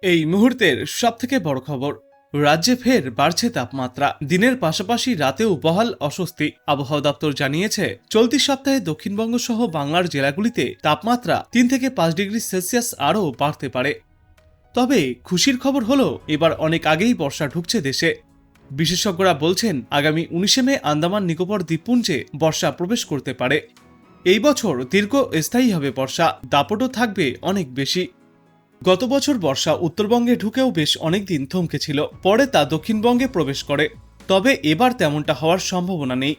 এই মুহূর্তের সবথেকে বড় খবর, রাজ্যে ফের বাড়ছে তাপমাত্রা। দিনের পাশাপাশি রাতেও বহাল অস্বস্তি। আবহাওয়া দপ্তর জানিয়েছে, চলতি সপ্তাহে দক্ষিণবঙ্গ সহ বাংলার জেলাগুলিতে তাপমাত্রা 3 থেকে 5 ডিগ্রি সেলসিয়াস আরও বাড়তে পারে। তবে খুশির খবর হলো, এবার অনেক আগেই বর্ষা ঢুকছে দেশে। বিশেষজ্ঞরা বলছেন, আগামী 19 মে আন্দামান নিকোবর দ্বীপপুঞ্জে বর্ষা প্রবেশ করতে পারে। এই বছর দীর্ঘ স্থায়ী হবে বর্ষা, দাপটও থাকবে অনেক বেশি। গত বছর বর্ষা উত্তরবঙ্গে ঢুকেও বেশ অনেকদিন থমকে ছিল, পরে তা দক্ষিণবঙ্গে প্রবেশ করে। তবে এবার তেমনটা হওয়ার সম্ভাবনা নেই।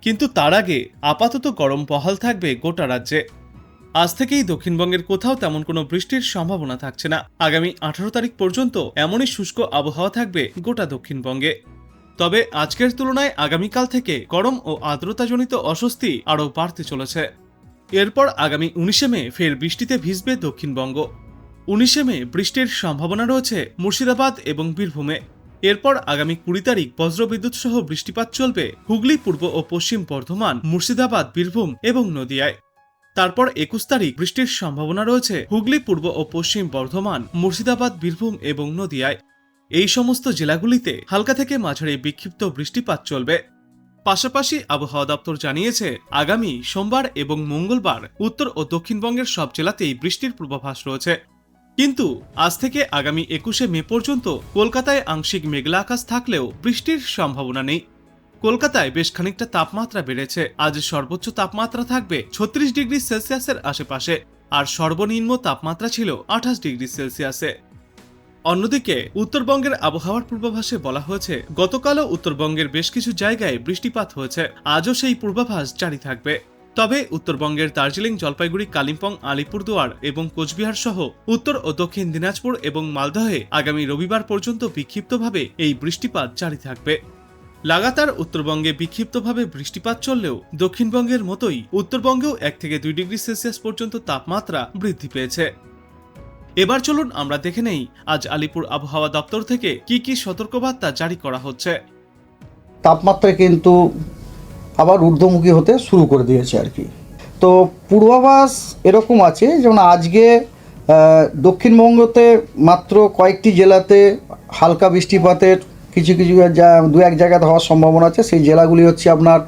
কিন্তু তার আগে আপাতত গরম বহাল থাকবে গোটা রাজ্যে। আজ থেকেই দক্ষিণবঙ্গের কোথাও তেমন কোনো বৃষ্টির সম্ভাবনা থাকছে না। আগামী 18 তারিখ পর্যন্ত এমনই শুষ্ক আবহাওয়া থাকবে গোটা দক্ষিণবঙ্গে। তবে আজকের তুলনায় আগামীকাল থেকে গরম ও আর্দ্রতাজনিত অস্বস্তি আরও বাড়তে চলেছে। এরপর আগামী 19 মে ফের বৃষ্টিতে ভিজবে দক্ষিণবঙ্গ। 19 মে বৃষ্টির সম্ভাবনা রয়েছে মুর্শিদাবাদ এবং বীরভূমে। এরপর আগামী 20 তারিখ বজ্রবিদ্যুৎ সহ বৃষ্টিপাত চলবে হুগলি, পূর্ব ও পশ্চিম বর্ধমান, মুর্শিদাবাদ, বীরভূম এবং নদিয়ায়। তারপর 21 তারিখ বৃষ্টির সম্ভাবনা রয়েছে হুগলি, পূর্ব ও পশ্চিম বর্ধমান, মুর্শিদাবাদ, বীরভূম এবং নদিয়ায়। এই সমস্ত জেলাগুলিতে হালকা থেকে মাঝারি বিক্ষিপ্ত বৃষ্টিপাত চলবে। পাশাপাশি আবহাওয়া দপ্তর জানিয়েছে, আগামী সোমবার এবং মঙ্গলবার উত্তর ও দক্ষিণবঙ্গের সব জেলাতেই বৃষ্টির পূর্বাভাস রয়েছে। কিন্তু আজ থেকে আগামী 21 মে পর্যন্ত কলকাতায় আংশিক মেঘলা আকাশ থাকলেও বৃষ্টির সম্ভাবনা নেই। কলকাতায় বেশ খানিকটা তাপমাত্রা বেড়েছে। আজ সর্বোচ্চ তাপমাত্রা থাকবে 36 ডিগ্রি সেলসিয়াসের আশেপাশে, আর সর্বনিম্ন তাপমাত্রা ছিল 28 ডিগ্রি সেলসিয়াসে। অন্যদিকে উত্তরবঙ্গের আবহাওয়ার পূর্বাভাসে বলা হয়েছে, গতকালও উত্তরবঙ্গের বেশ কিছু জায়গায় বৃষ্টিপাত হয়েছে। আজও সেই পূর্বাভাস জারি থাকবে। তবে উত্তরবঙ্গের দার্জিলিং, জলপাইগুড়ি, কালিম্পং, আলিপুরদুয়ার এবং কোচবিহার সহ উত্তর ও দক্ষিণ দিনাজপুর এবং মালদহে আগামী রবিবার পর্যন্ত বিক্ষিপ্তভাবে এই বৃষ্টিপাত জারি থাকবে। লাগাতার উত্তরবঙ্গে বিক্ষিপ্তভাবে বৃষ্টিপাত চললেও দক্ষিণবঙ্গের মতোই উত্তরবঙ্গেও 1 থেকে 2 ডিগ্রি সেলসিয়াস পর্যন্ত তাপমাত্রা বৃদ্ধি পেয়েছে। এবার চলুন আমরা দেখে নেই আজ আলিপুর আবহাওয়া দপ্তর থেকে কি সতর্কবার্তা জারি করা হচ্ছে। তাপমাত্রা কিন্তু আবার ঊর্ধ্বমুখী হতে শুরু করে দিয়েছে আর কি। তো পূর্বাভাস এরকম আছে, যেমন আজকে দক্ষিণবঙ্গতে মাত্র কয়েকটি জেলাতে হালকা বৃষ্টিপাতের কিছু দু এক জায়গাতে হওয়ার সম্ভাবনা আছে। সেই জেলাগুলি হচ্ছে আপনার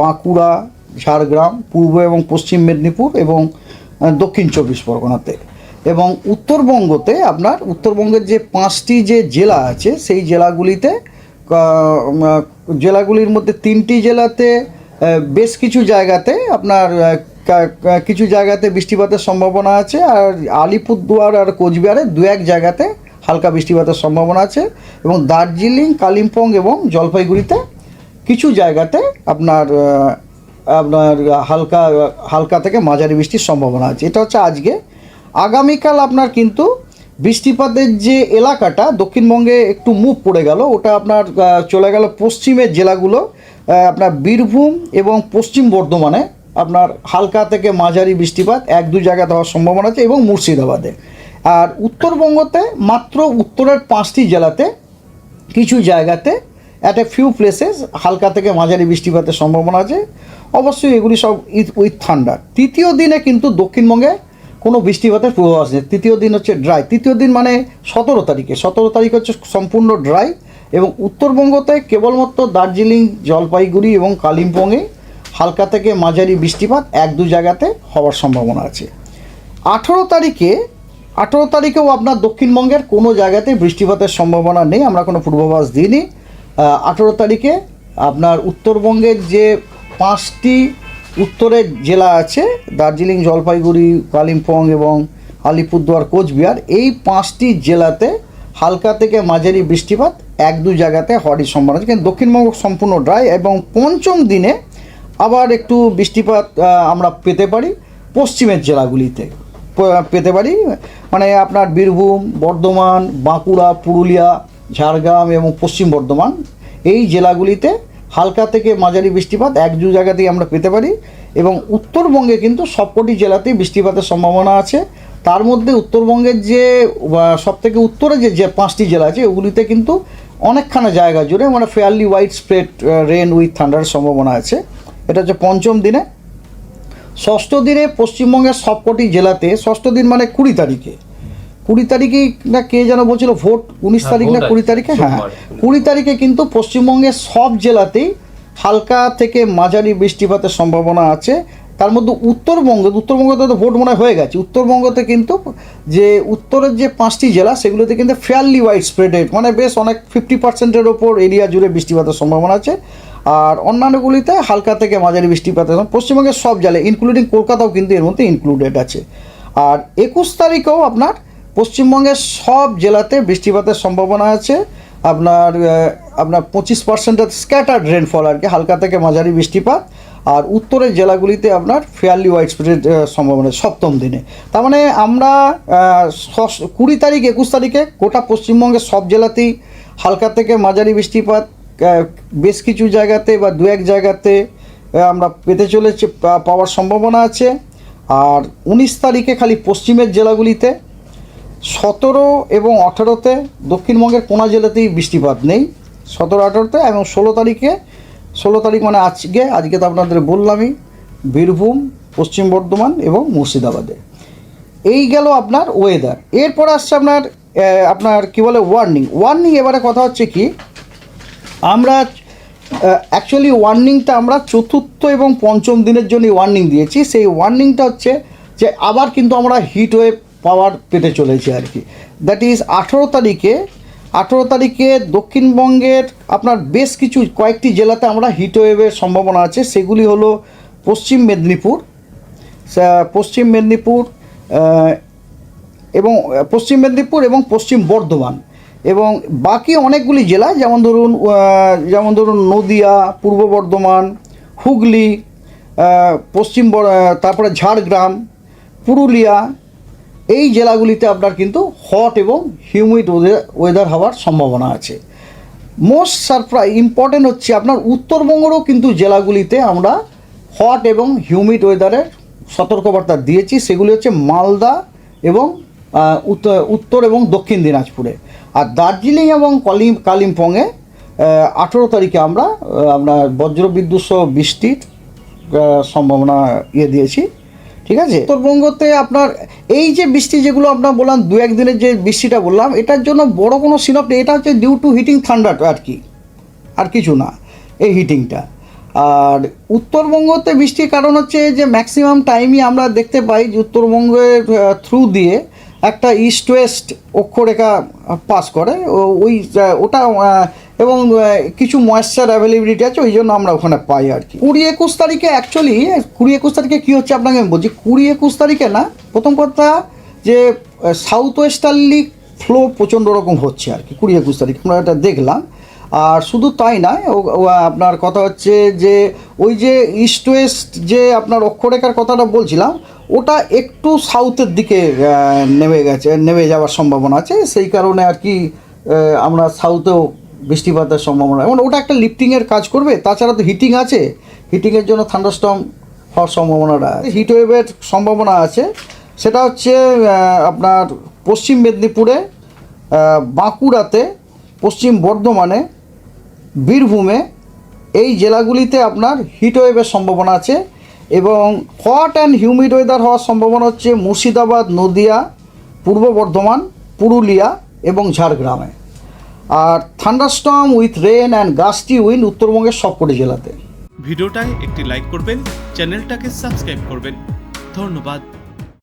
বাঁকুড়া, ঝাড়গ্রাম, পূর্ব এবং পশ্চিম মেদিনীপুর এবং দক্ষিণ 24 পরগনাতে। এবং উত্তরবঙ্গতে আপনার উত্তরবঙ্গের যে 5টি যে জেলা আছে সেই জেলাগুলির মধ্যে 3টি জেলাতে বেশ কিছু জায়গাতে আপনার কিছু জায়গাতে বৃষ্টিপাতের সম্ভাবনা আছে। আর আলিপুরদুয়ার আর কোচবিহারে 2-1 জায়গাতে হালকা বৃষ্টিপাতের সম্ভাবনা আছে। এবং দার্জিলিং, কালিম্পং এবং জলপাইগুড়িতে কিছু জায়গাতে আপনার হালকা থেকে মাঝারি বৃষ্টির সম্ভাবনা আছে। এটা হচ্ছে আজকে। আগামীকাল আপনার কিন্তু বৃষ্টিপাতের যে এলাকাটা দক্ষিণবঙ্গে একটু মুভ পড়ে গেল, ওটা আপনার চলে গেল পশ্চিমের জেলাগুলো। আপনার বীরভূম এবং পশ্চিম বর্ধমানে আপনার হালকা থেকে মাঝারি বৃষ্টিপাত 1-2 জায়গাতে হওয়ার সম্ভাবনা আছে, এবং মুর্শিদাবাদে। আর উত্তরবঙ্গতে মাত্র উত্তরের 5টি জেলাতে কিছু জায়গাতে অ্যাট এ ফিউ প্লেসেস হালকা থেকে মাঝারি বৃষ্টিপাতের সম্ভাবনা আছে। অবশ্যই এগুলি সব উইথ থান্ডার। তৃতীয় দিনে কিন্তু দক্ষিণবঙ্গে কোনো বৃষ্টিপাতের পূর্বাভাস নেই। তৃতীয় দিন হচ্ছে ড্রাই। তৃতীয় দিন মানে 17 তারিখ হচ্ছে সম্পূর্ণ ড্রাই। এবং উত্তরবঙ্গতে কেবলমাত্র দার্জিলিং, জলপাইগুড়ি এবং কালিম্পংয়ে হালকা থেকে মাঝারি বৃষ্টিপাত 1-2 জায়গাতে হওয়ার সম্ভাবনা আছে। 18 তারিখেও আপনার দক্ষিণবঙ্গের কোনো জায়গাতে বৃষ্টিপাতের সম্ভাবনা নেই, আমরা কোনো পূর্বাভাস দিইনি। 18 তারিখে আপনার উত্তরবঙ্গের যে 5টি উত্তরের জেলা আছে, দার্জিলিং, জলপাইগুড়ি, কালিম্পং এবং আলিপুরদুয়ার, কোচবিহার, এই 5টি জেলাতে হালকা থেকে মাঝারি বৃষ্টিপাত 1-2 জায়গাতে হওয়ার সম্ভাবনা আছে। কিন্তু দক্ষিণবঙ্গ সম্পূর্ণ ড্রাই। এবং পঞ্চম দিনে আবার একটু বৃষ্টিপাত আমরা পেতে পারি পশ্চিমের জেলাগুলিতে পেতে পারি, মানে আপনার বীরভূম, বর্ধমান, বাঁকুড়া, পুরুলিয়া, ঝাড়গ্রাম এবং পশ্চিম বর্ধমান, এই জেলাগুলিতে হালকা থেকে মাঝারি বৃষ্টিপাত 1-2 জায়গাতেই আমরা পেতে পারি। এবং উত্তরবঙ্গে কিন্তু সবকটি জেলাতেই বৃষ্টিপাতের সম্ভাবনা আছে। তার মধ্যে উত্তরবঙ্গের যে সবথেকে উত্তরে যে 5টি জেলা আছে, ওগুলিতে কিন্তু অনেকখানা জায়গা জুড়ে মানে fairly wide spread rain with থান্ডারের সম্ভাবনা আছে। এটা হচ্ছে পঞ্চম দিনে। ষষ্ঠ দিনে পশ্চিমবঙ্গের সবকটি জেলাতে, ষষ্ঠ দিন মানে 20 তারিখে 20 তারিখেই না কে যেন বলছিল ভোট, 19 তারিখ না 20 তারিখে, হ্যাঁ 20 তারিখে কিন্তু পশ্চিমবঙ্গের সব জেলাতেই হালকা থেকে মাঝারি বৃষ্টিপাতের সম্ভাবনা আছে। তার মধ্যে উত্তরবঙ্গতে তো ভোট মনে হয় হয়ে গেছে। উত্তরবঙ্গতে কিন্তু যে উত্তরের যে 5টি জেলা সেগুলোতে কিন্তু ফেয়ারলি ওয়াইড স্প্রেডেড, মানে বেশ অনেক 50%-এর ওপর এরিয়া জুড়ে বৃষ্টিপাতের সম্ভাবনা আছে। আর অন্যান্যগুলিতে হালকা থেকে মাঝারি বৃষ্টিপাতের, পশ্চিমবঙ্গের সব জেলায় ইনক্লুডিং কলকাতাও কিন্তু এর মধ্যে ইনক্লুডেড আছে। আর 21 তারিখেও আপনার পশ্চিমবঙ্গের সব জেলাতে বৃষ্টিপাতের সম্ভাবনা আছে। আপনার 25% স্ক্যাটার্ড রেনফল আর কি, হালকা থেকে মাঝারি বৃষ্টিপাত। আর উত্তরের জেলাগুলিতে আপনার ফেয়ারলি ওয়াইড স্প্রেড সম্ভাবনা সপ্তম দিনে। তার মানে আমরা 20 তারিখ 21 তারিখে গোটা পশ্চিমবঙ্গের সব জেলাতেই হালকা থেকে মাঝারি বৃষ্টিপাত, বেশ কিছু জায়গাতে বা 2-1 জায়গাতে আমরা পেতে চলেছি, পাওয়ার সম্ভাবনা আছে। আর 19 তারিখে খালি পশ্চিমের জেলাগুলিতে, 17 এবং 18-তে দক্ষিণবঙ্গের কোনো জেলাতেই বৃষ্টিপাত নেই, 17-18-তে। এবং 16 তারিখ মানে আজকে তো আপনাদের বললামই, বীরভূম, পশ্চিম বর্ধমান এবং মুর্শিদাবাদে। এই গেল আপনার ওয়েদার। এরপর আসছে আপনার কি বলে ওয়ার্নিং। এবারে কথা হচ্ছে কি, আমরা অ্যাকচুয়ালি ওয়ার্নিংটা আমরা 4র্থ এবং 5ম দিনের জন্য ওয়ার্নিং দিয়েছি। সেই ওয়ার্নিংটা হচ্ছে যে আবার কিন্তু আমরা হিট ওয়েভ পাওয়ার পেতে চলেছি আর কি। দ্যাট ইজ 18 তারিখে দক্ষিণবঙ্গের আপনার বেশ কয়েকটি জেলাতে আমরা হিট ওয়েভের সম্ভাবনা আছে। সেগুলি হলো পশ্চিম মেদিনীপুর এবং পশ্চিম বর্ধমান, এবং বাকি অনেকগুলি জেলা যেমন ধরুন নদিয়া, পূর্ব বর্ধমান, হুগলি, তারপরে ঝাড়গ্রাম, পুরুলিয়া, এই জেলাগুলিতে আপনার কিন্তু হট এবং হিউমিড ওয়েদার হওয়ার সম্ভাবনা আছে। মোস্ট ইম্পর্টেন্ট হচ্ছে আপনার উত্তরবঙ্গেরও কিন্তু জেলাগুলিতে আমরা হট এবং হিউমিড ওয়েদারের সতর্কবার্তা দিয়েছি। সেগুলি হচ্ছে মালদা এবং উত্তর এবং দক্ষিণ দিনাজপুরে। আর দার্জিলিং এবং কালিম্পংয়ে 18 তারিখে আমরা বজ্রবিদ্যুৎ সহ বৃষ্টির সম্ভাবনা দিয়েছি। ঠিক আছে। উত্তরবঙ্গতে আপনার এই যে বৃষ্টি যেগুলো আপনার বললাম, 2-1 দিনের যে বৃষ্টিটা বললাম, এটার জন্য বড় কোনো সিনপটিক, এটা হচ্ছে ডিউ টু হিটিং থান্ডার আর কি, আর কিছু না এই হিটিংটা। আর উত্তরবঙ্গতে বৃষ্টির কারণ হচ্ছে যে ম্যাক্সিমাম টাইমই আমরা দেখতে পাই যে উত্তরবঙ্গের থ্রু দিয়ে একটা ইস্ট ওয়েস্ট অক্ষরেখা পাস করে, ওটা এবং কিছু ময়েশ্চার অ্যাভেলেবিলিটি আছে, ওই জন্য আমরা ওখানে পাই আর কি। 20-21 তারিখে অ্যাকচুয়ালি 20-21 তারিখে কী হচ্ছে আপনাকে আমি বলছি। 20-21 তারিখে না, প্রথম কথা যে সাউথ ওয়েস্টার্লি ফ্লো প্রচণ্ড রকম হচ্ছে আর কি 20-21 তারিখে আমরা এটা দেখলাম। আর শুধু তাই নয়, আপনার কথা হচ্ছে যে ওই যে ইস্ট ওয়েস্ট যে আপনার অক্ষরেখার কথাটা বলছিলাম, ওটা একটু সাউথের দিকে নেমে যাওয়ার সম্ভাবনা আছে। সেই কারণে আর কি আমরা সাউথেও বৃষ্টিপাতের সম্ভাবনা, এবং ওটা একটা লিফটিংয়ের কাজ করবে। তাছাড়া তো হিটিং আছে, হিটিংয়ের জন্য থান্ডারস্টর্ম হওয়ার সম্ভাবনাটা, হিট ওয়েভের সম্ভাবনা আছে। সেটা হচ্ছে আপনার পশ্চিম মেদিনীপুরে, বাঁকুড়াতে, পশ্চিম বর্ধমানে, বীরভূমে, এই জেলাগুলিতে আপনার হিট ওয়েভের সম্ভাবনা আছে। এবং হট অ্যান্ড হিউমিড ওয়েদার হওয়ার সম্ভাবনা হচ্ছে মুর্শিদাবাদ, নদিয়া, পূর্ব বর্ধমান, পুরুলিয়া এবং ঝাড়গ্রামে। আর thunderstorm with rain and gusty wind উত্তরবঙ্গের সবকটি জেলাতে। ভিডিওটায় একটি লাইক করবেন, চ্যানেলটাকে সাবস্ক্রাইব করবেন। ধন্যবাদ।